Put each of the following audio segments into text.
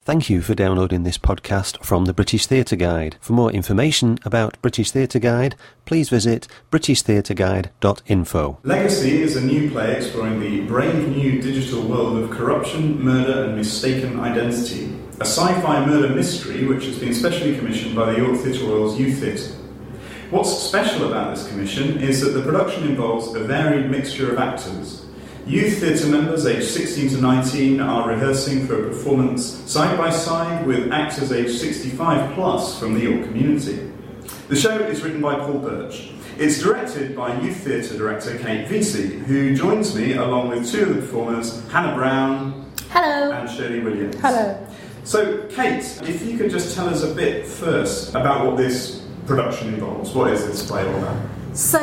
Thank you for downloading this podcast from the British Theatre Guide. For more information about British Theatre Guide, please visit britishtheatreguide.info. Legacy is a new play exploring the brave new digital world of corruption, murder and mistaken identity. A sci-fi murder mystery which has been specially commissioned by the York Theatre Royal's Youth Theatre. What's special about this commission is that the production involves a varied mixture of actors. Youth theatre members aged 16 to 19 are rehearsing for a performance side by side with actors aged 65 plus from the York community. The show is written by Paul Birch. It's directed by youth theatre director Kate Veysey, who joins me along with two of the performers, Hannah Brown. Hello. And Shirley Williams. Hello. So, Kate, if you could just tell us a bit first about what this production involves. What is this play all about? So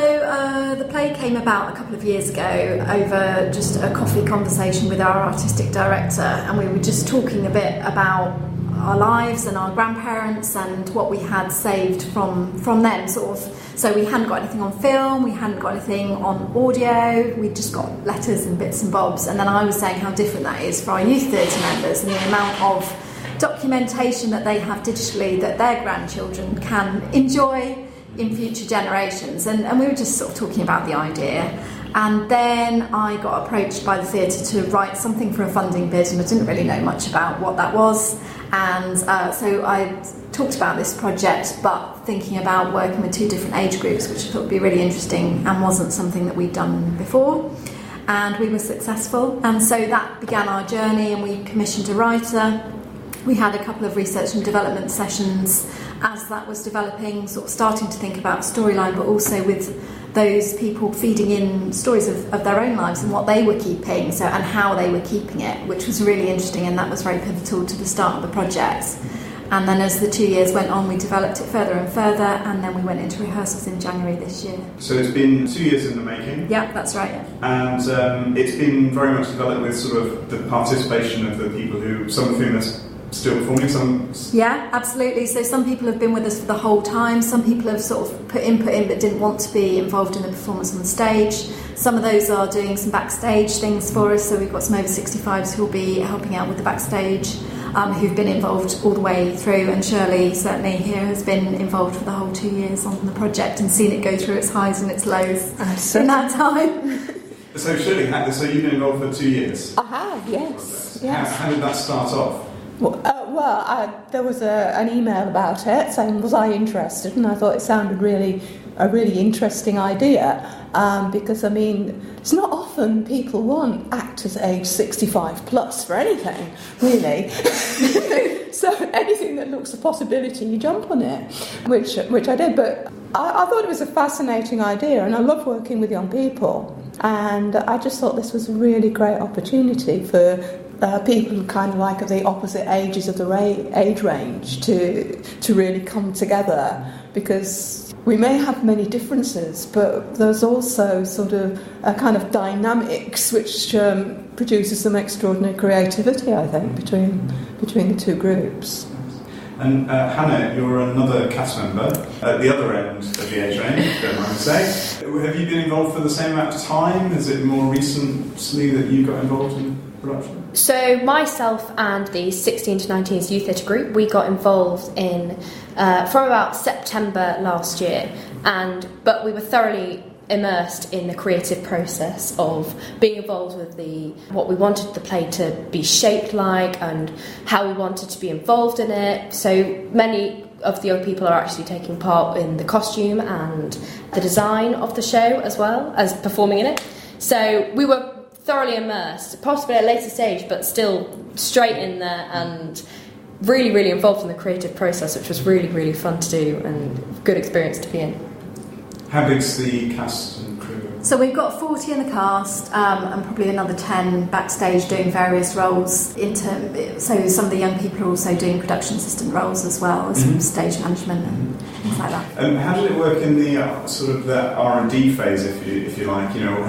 the play came about a couple of years ago over just a coffee conversation with our artistic director, and we were just talking a bit about our lives and our grandparents and what we had saved from them, sort of. So we hadn't got anything on film, we hadn't got anything on audio, we just got letters and bits and bobs. And then I was saying how different that is for our youth theatre members and the amount of documentation that they have digitally that their grandchildren can enjoy in future generations, and we were just sort of talking about the idea, and then I got approached by the theatre to write something for a funding bid, and I didn't really know much about what that was, and so I talked about this project, but thinking about working with two different age groups, which I thought would be really interesting and wasn't something that we'd done before, and we were successful, and so that began our journey, and we commissioned a writer. We had a couple of research and development sessions as that was developing, sort of starting to think about storyline, but also with those people feeding in stories of their own lives and what they were keeping, so and how they were keeping it, which was really interesting, and that was very pivotal to the start of the project. And then as the 2 years went on, we developed it further and further, and then we went into rehearsals in January this year. So it's been 2 years in the making? Yeah, that's right, yeah. And it's been very much developed with sort of the participation of the people who, some of whom are still performing, some... Yeah, absolutely. So some people have been with us for the whole time. Some people have sort of put input in but didn't want to be involved in the performance on the stage. Some of those are doing some backstage things for us. So we've got some over 65s who will be helping out with the backstage, who've been involved all the way through. And Shirley, certainly here, has been involved for the whole 2 years on the project and seen it go through its highs and its lows in that time. So Shirley, so you've been involved for 2 years? I have, yes. How did that start off? There was an email about it saying, was I interested? And I thought it sounded a really interesting idea, because, I mean, it's not often people want actors aged 65 plus for anything, really. So anything that looks a possibility, you jump on it, which I did. But I thought it was a fascinating idea, and I love working with young people. And I just thought this was a really great opportunity for people kind of like at the opposite ages of the age range to really come together, because we may have many differences, but there's also sort of a kind of dynamics which produces some extraordinary creativity, I think, between the two groups. And Hannah, you're another cast member at the other end of the age range, don't mind me saying. Have you been involved for the same amount of time? Is it more recently that you got involved in production? So myself and the 16 to 19s youth theatre group, we got involved in from about September last year, but we were thoroughly immersed in the creative process of being involved with what we wanted the play to be shaped like and how we wanted to be involved in it. So many of the young people are actually taking part in the costume and the design of the show as well as performing in it. So we were thoroughly immersed, possibly at a later stage, but still straight in there and really, really involved in the creative process, which was really, really fun to do and good experience to be in. How big's the cast and crew? So we've got 40 in the cast, and probably another 10 backstage doing various roles. So some of the young people are also doing production assistant roles as well as some stage management and things like that. How did it work in the sort of the R&D phase, if you like? You know,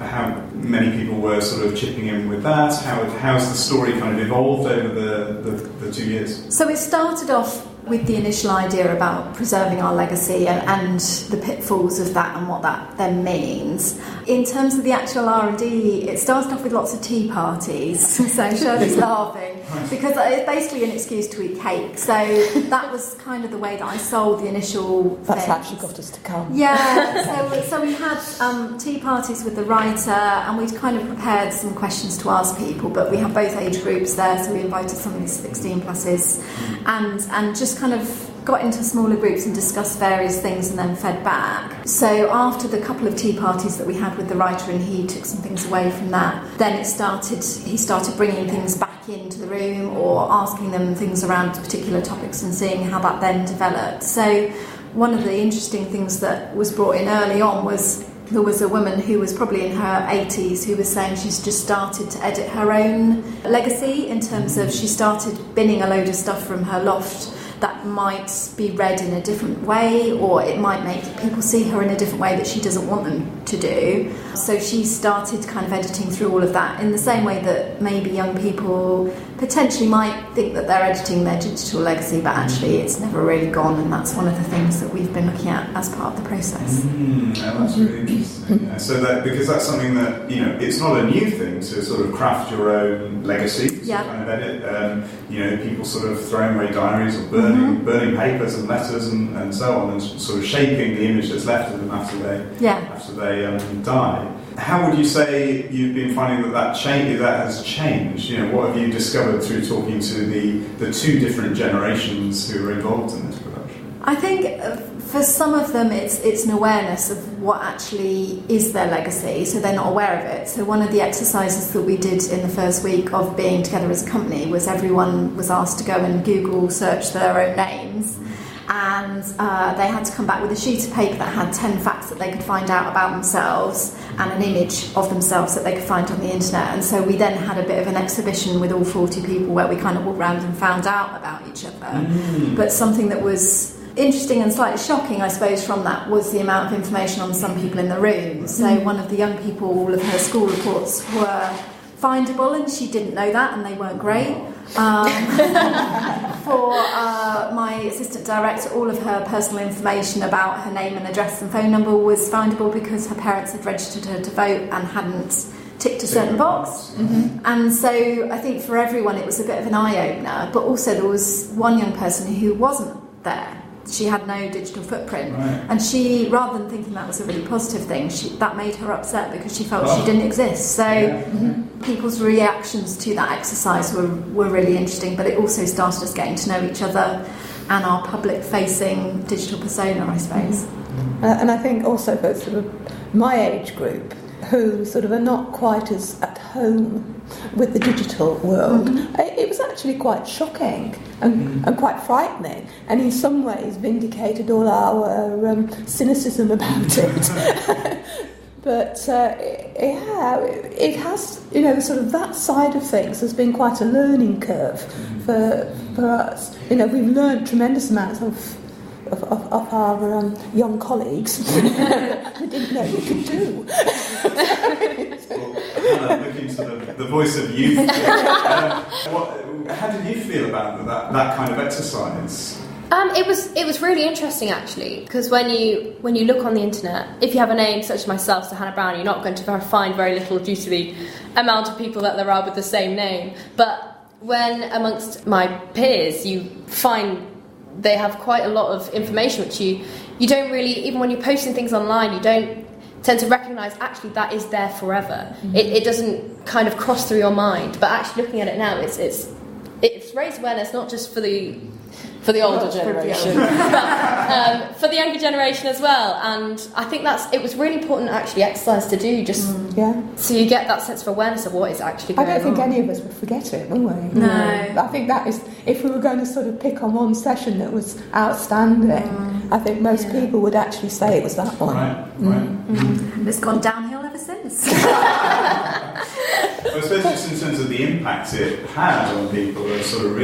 how many people were sort of chipping in with that? How's the story kind of evolved over the 2 years? So it started off with the initial idea about preserving our legacy and the pitfalls of that and what that then means. In terms of the actual R&D, it started off with lots of tea parties. So Shirley's laughing because it's basically an excuse to eat cake. So that was kind of the way that I sold the initial That's things. actually got us to come. Yeah, so we had tea parties with the writer, and we'd kind of prepared some questions to ask people, but we had both age groups there, so we invited some of these 16 pluses and just kind of got into smaller groups and discussed various things and then fed back. So after the couple of tea parties that we had with the writer and he took some things away from that, then he started bringing things back into the room or asking them things around particular topics and seeing how that then developed. So one of the interesting things that was brought in early on was there was a woman who was probably in her 80s who was saying she's just started to edit her own legacy in terms of she started binning a load of stuff from her loft that might be read in a different way, or it might make people see her in a different way that she doesn't want them to do. So she started kind of editing through all of that in the same way that maybe young people potentially might think that they're editing their digital legacy, but actually it's never really gone, and that's one of the things that we've been looking at as part of the process. That's really interesting. Yeah. So that, because that's something that, it's not a new thing to sort of craft your own legacy, yeah. Kind of edit. People sort of throwing away diaries or burning papers and letters and so on, and sort of shaping the image that's left of them after they die. How would you say you've been finding that has changed? What have you discovered through talking to the two different generations who are involved in this production? I think for some of them it's an awareness of what actually is their legacy, so they're not aware of it. So one of the exercises that we did in the first week of being together as a company was everyone was asked to go and Google search their own names, and they had to come back with a sheet of paper that had 10 facts that they could find out about themselves and an image of themselves that they could find on the internet. And so we then had a bit of an exhibition with all 40 people where we kind of walked around and found out about each other. But something that was interesting and slightly shocking, I suppose, from that was the amount of information on some people in the room. So one of the young people, all of her school reports were findable, and she didn't know that, and they weren't great. For my assistant director, all of her personal information about her name and address and phone number was findable because her parents had registered her to vote and hadn't ticked a certain box. And so I think for everyone it was a bit of an eye-opener, but also there was one young person who wasn't there. She had no digital footprint, and she, rather than thinking that was a really positive thing, that made her upset because she felt she didn't exist. So people's reactions to that exercise were really interesting, but it also started us getting to know each other and our public-facing digital persona, I suppose. And I think also for sort of my age group, who sort of are not quite as at home with the digital world, it was actually quite shocking and quite frightening, and in some ways vindicated all our cynicism about it. But it has, sort of that side of things has been quite a learning curve for us. We've learned tremendous amounts of our young colleagues who didn't know we could do. Well, looking to the voice of youth, how did you feel about that kind of exercise? It was really interesting, actually, because when you look on the internet, if you have a name such as myself, so Hannah Brown, you're not going to find very little due to the amount of people that there are with the same name. But when amongst my peers, you find they have quite a lot of information which you don't really, even when you're posting things online, you don't tend to recognise actually that is there forever. It doesn't kind of cross through your mind, but actually looking at it now, it's raised awareness not just for the older generation, but for the younger generation as well. And I think it was really important actually exercise to do, just so you get that sense of awareness of what is actually going on. I don't think any of us would forget it, would we? No. I think that is, if we were going to sort of pick on one session that was outstanding, I think most people would actually say it was that one. And it's gone downhill ever since. I suppose just in terms of the impact it had on people, and sort of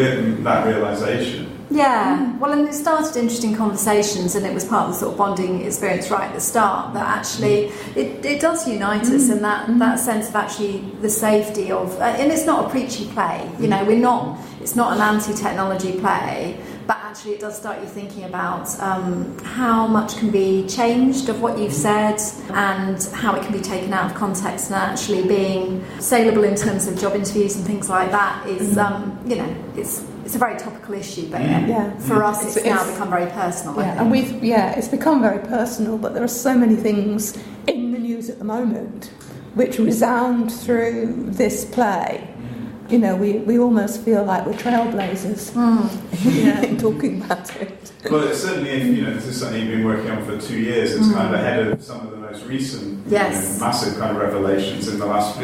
that realisation. Yeah, well, and it started interesting conversations, and it was part of the sort of bonding experience right at the start that actually it does unite us, and that sense of actually the safety of, and it's not a preachy play, it's not an anti-technology play, but but actually it does start you thinking about how much can be changed of what you've said and how it can be taken out of context, and actually being saleable in terms of job interviews and things like that is, it's a very topical issue, but for us it's now become very personal. And it's become very personal, but there are so many things in the news at the moment which resound through this play. You know, we almost feel like we're trailblazers in talking about it. Well, it's certainly, if this is something you've been working on for 2 years, it's kind of ahead of some of the most recent massive kind of revelations in the last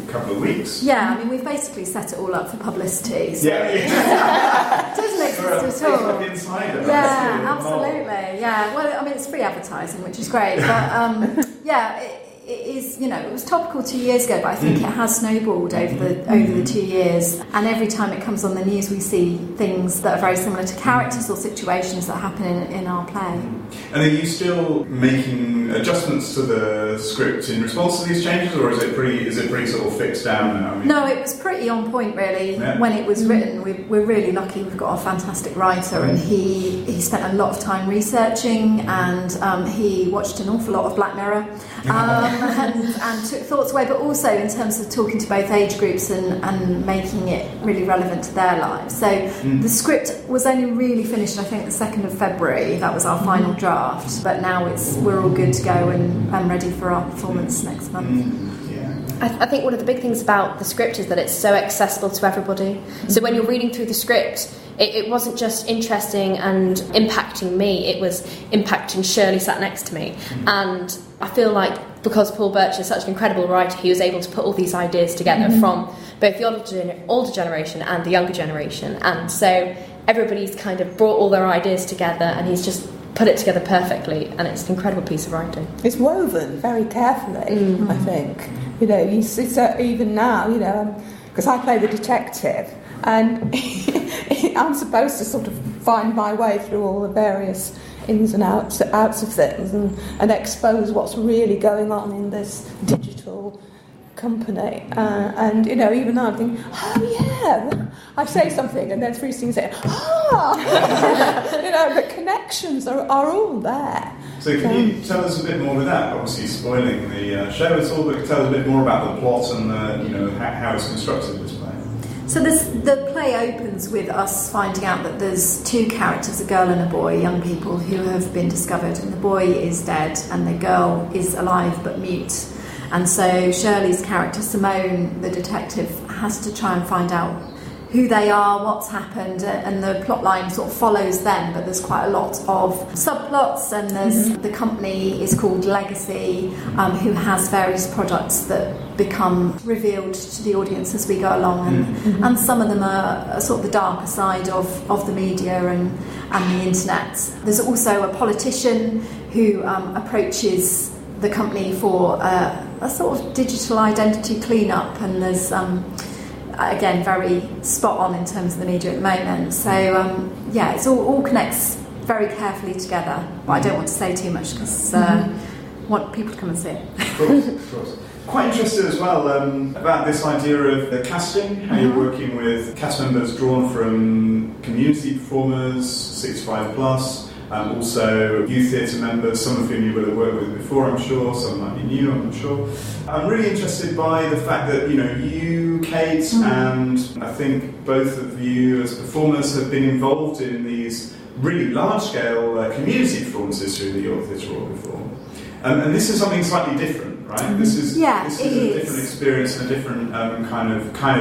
couple of weeks. Yeah, I mean, we've basically set it all up for publicity. So it doesn't exist at all. Insider, absolutely. Yeah, well, I mean, it's free advertising, which is great, but it is, it was topical 2 years ago, but I think it has snowballed over the 2 years. And every time it comes on the news, we see things that are very similar to characters or situations that happen in our play. And are you still making adjustments to the script in response to these changes, or is it pretty sort of fixed down now? No, it was pretty on point really when it was written. We're really lucky. We've got a fantastic writer, and he spent a lot of time researching, and he watched an awful lot of Black Mirror. And took thoughts away, but also in terms of talking to both age groups and making it really relevant to their lives. So the script was only really finished, I think, the 2nd of February. That was our final draft, but now we're all good to go and ready for our performance next month. I think one of the big things about the script is that it's so accessible to everybody. So when you're reading through the script, it wasn't just interesting and impacting me, it was impacting Shirley sat next to me. And I feel like because Paul Birch is such an incredible writer, he was able to put all these ideas together from both the older generation and the younger generation. And so everybody's kind of brought all their ideas together, and he's just put it together perfectly, and it's an incredible piece of writing. It's woven very carefully, I think. You see, so even now, because I play the detective, and I'm supposed to sort of find my way through all the various ins and outs of things and expose what's really going on in this digital company. And even now I'm thinking, I say something and then 3 things say, the connections are all there. So can you tell us a bit more with that? Obviously spoiling the show at all, but tell us a bit more about the plot and how it's constructed, this play. So the play opens with us finding out that there's 2 characters, a girl and a boy, young people who have been discovered, and the boy is dead and the girl is alive but mute. And so Shirley's character, Simone, the detective, has to try and find out who they are, what's happened, and the plot line sort of follows them, but there's quite a lot of subplots, and there's the company is called Legacy, who has various products that become revealed to the audience as we go along, and some of them are sort of the darker side of the media and the internet. There's also a politician who approaches the company for a sort of digital identity clean-up, and there's again very spot on in terms of the media at the moment. So it's all connects very carefully together, but I don't want to say too much because I want people to come and see it. Of course. Quite interested as well about this idea of the casting, how you're working with cast members drawn from community performers, 65 plus, also youth theatre members, some of whom you will have worked with before, I'm sure, some might be new, I'm not sure. I'm really interested by the fact that, you, Kate, and I think both of you as performers have been involved in these really large-scale community performances through the York Theatre Royal before. And this is something slightly different, right? This is a different experience and a different kind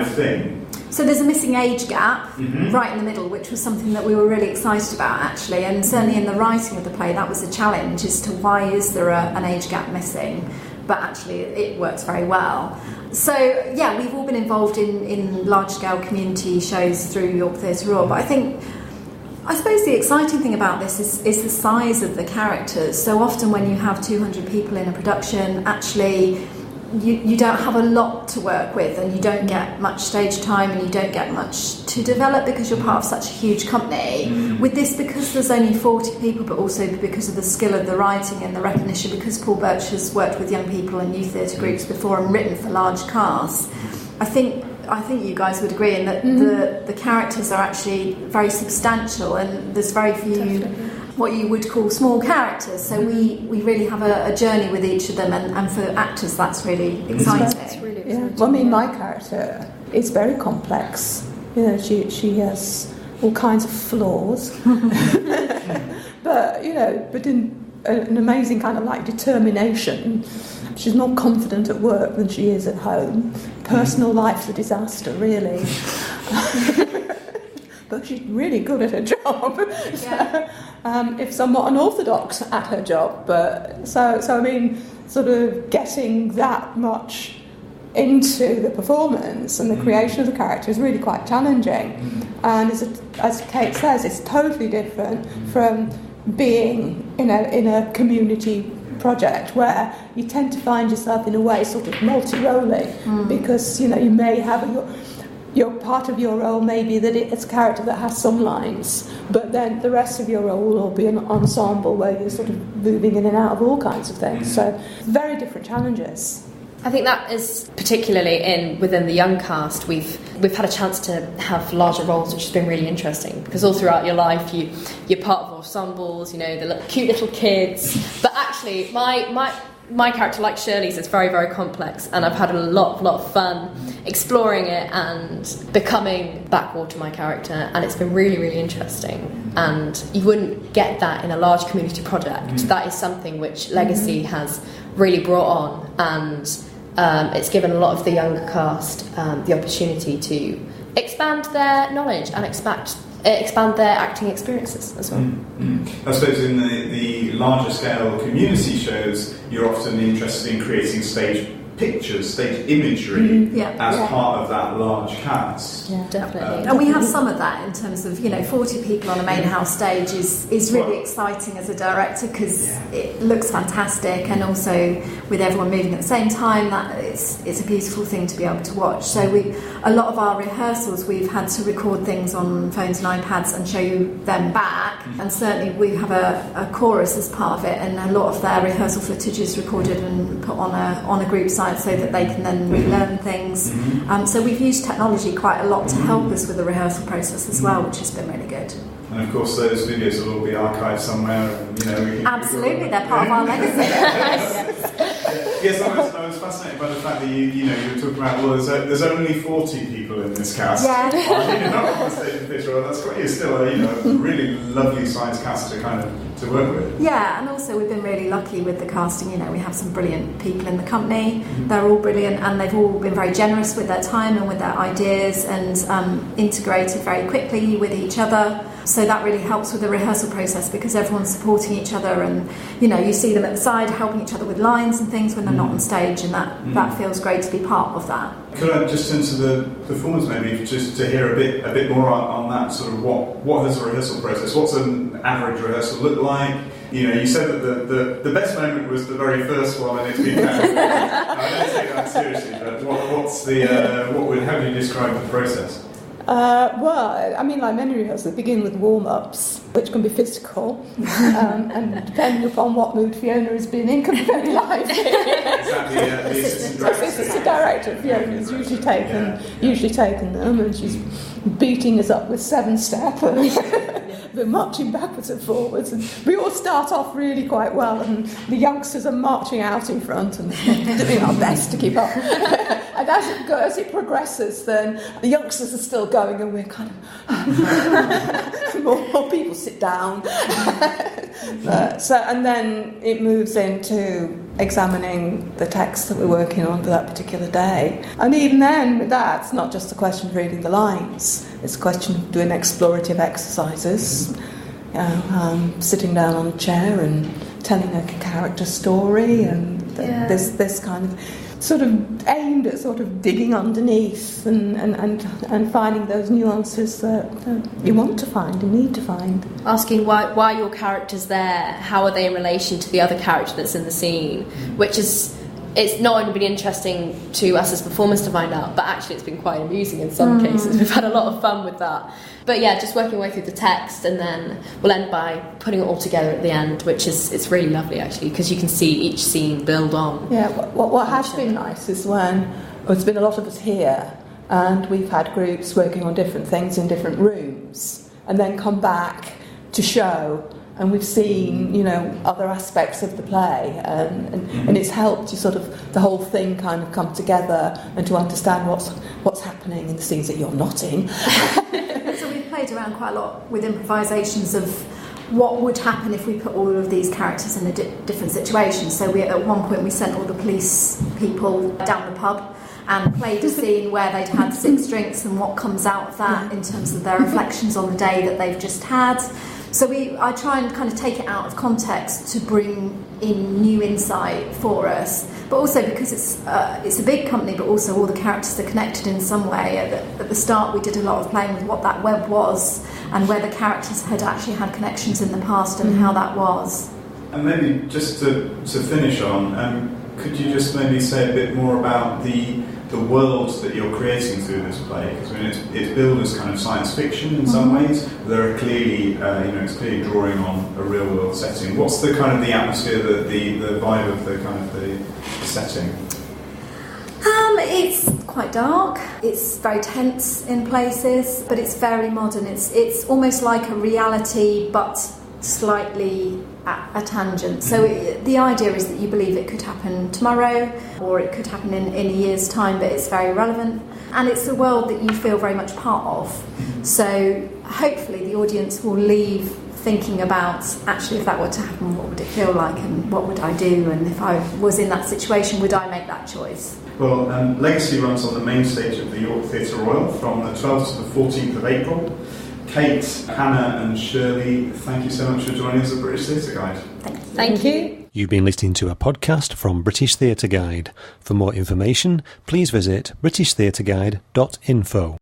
of thing. So there's a missing age gap right in the middle, which was something that we were really excited about, actually, and certainly in the writing of the play that was a challenge as to why is there an age gap missing, but actually it works very well. So we've all been involved in large-scale community shows through York Theatre Royal, but I suppose the exciting thing about this is the size of the characters. So often when you have 200 people in a production, actually you don't have a lot to work with, and you don't get much stage time, and you don't get much to develop because you're part of such a huge company. With this, because there's only 40 people, but also because of the skill of the writing and the recognition, because Paul Birch has worked with young people and youth theatre groups before and written for large casts, I think I think you guys would agree in that the characters are actually very substantial, and there's very few what you would call small characters. So we really have a journey with each of them, and for actors that's really exciting. It's really Yeah. exciting. Well, I mean, my character is very complex. You know, she has all kinds of flaws, but in an amazing kind of like determination. She's more confident at work than she is at home. Personal life's a disaster, really. But she's really good at her job. Yeah. So, if somewhat unorthodox at her job, but so I mean, sort of getting that much into the performance and the creation of the character is really quite challenging. And as Kate says, it's totally different from being in a community project where you tend to find yourself in a way sort of multi-rolling, because you may have your part of your role may be that it's a character that has some lines, but then the rest of your role will all be an ensemble where you're sort of moving in and out of all kinds of things. So very different challenges. I think that is particularly within the young cast. We've had a chance to have larger roles, which has been really interesting, because all throughout your life you're part of ensembles, the cute little kids. But actually, my character, like Shirley's, is very, very complex, and I've had a lot of fun exploring it and becoming backwater my character, and it's been really, really interesting. And you wouldn't get that in a large community project. That is something which Legacy has really brought on, and it's given a lot of the younger cast the opportunity to expand their knowledge and expand their acting experiences as well. I suppose in the larger scale community shows, you're often interested in creating stage pictures, stage imagery as part of that large cast. Yeah, definitely. And we have some of that in terms of 40 people on a main house stage is really exciting as a director, because it looks fantastic, and also with everyone moving at the same time, that it's a beautiful thing to be able to watch. So a lot of our rehearsals, we've had to record things on phones and iPads and show you them back, and certainly we have a chorus as part of it, and a lot of their rehearsal footage is recorded and put on a group site so that they can then relearn things. So we've used technology quite a lot to help us with the rehearsal process as well, which has been really good. And of course, those videos will all be archived somewhere. And, absolutely, they're part of our legacy. Yes, I was fascinated by the fact that you were talking about, well, there's only 40 people in this cast. Yeah. Not on stage and picture. Well, that's quite still a really lovely sized cast to work with. Yeah, and also we've been really lucky with the casting. We have some brilliant people in the company. They're all brilliant, and they've all been very generous with their time and with their ideas, and integrated very quickly with each other. So that really helps with the rehearsal process, because everyone's supporting each other, and you see them at the side helping each other with lines and things when they're not on stage, and that feels great to be part of that. Could I just turn to the performance, maybe, just to hear a bit more on that sort of what does a rehearsal process? What's an average rehearsal look like? You said that the best moment was the very first one, and it's been I don't take that seriously, but how do you describe the process? Well, I mean, like many rehearsals, begin with warm-ups, which can be physical, and depending upon what mood Fiona has been in, can be very lively. The assistant director, Fiona, has usually taken them, and she's beating us up with 7-step, and we're marching backwards and forwards, and we all start off really quite well, and the youngsters are marching out in front and doing our best to keep up. And as it progresses, then the youngsters are still going, and we're kind of more people sit down. And then it moves into examining the text that we're working on for that particular day. And even then, with that, it's not just a question of reading the lines. It's a question of doing explorative exercises, sitting down on a chair and telling a character story, and this kind of sort of aimed at sort of digging underneath and finding those nuances that you want to find and need to find. Asking why your character's there, how are they in relation to the other character that's in the scene, which is, it's not only been interesting to us as performers to find out, but actually it's been quite amusing in some cases. We've had a lot of fun with that. But yeah, just working our way through the text, and then we'll end by putting it all together at the end, which is, it's really lovely actually, because you can see each scene build on. Yeah, what has been nice is when there's been a lot of us here, and we've had groups working on different things in different rooms, and then come back to show, and we've seen, you know, other aspects of the play, and it's helped to sort of the whole thing kind of come together and to understand what's happening in the scenes that you're not in. So we've played around quite a lot with improvisations of what would happen if we put all of these characters in a different situation. So at one point we sent all the police people down the pub and played a scene where they'd had 6 drinks and what comes out of that in terms of their reflections on the day that they've just had. So I try and kind of take it out of context to bring in new insight for us, but also because it's a big company, but also all the characters are connected in some way. At the start we did a lot of playing with what that web was and where the characters had actually had connections in the past and how that was. And maybe just to finish on, could you just maybe say a bit more about the world that you're creating through this play? Because I mean, it's billed as kind of science fiction in some ways. There are clearly, it's clearly drawing on a real world setting. What's the kind of the atmosphere, the vibe of the kind of the setting? It's quite dark. It's very tense in places, but it's very modern. It's almost like a reality, but slightly at a tangent. So the idea is that you believe it could happen tomorrow or it could happen in a year's time, but it's very relevant. And it's a world that you feel very much part of. So hopefully the audience will leave thinking about, actually, if that were to happen, what would it feel like and what would I do? And if I was in that situation, would I make that choice? Well, Legacy runs on the main stage of the York Theatre Royal from the 12th to the 14th of April. Kate, Hannah and Shirley, thank you so much for joining us at British Theatre Guide. Thank you. You've been listening to a podcast from British Theatre Guide. For more information, please visit britishtheatreguide.info.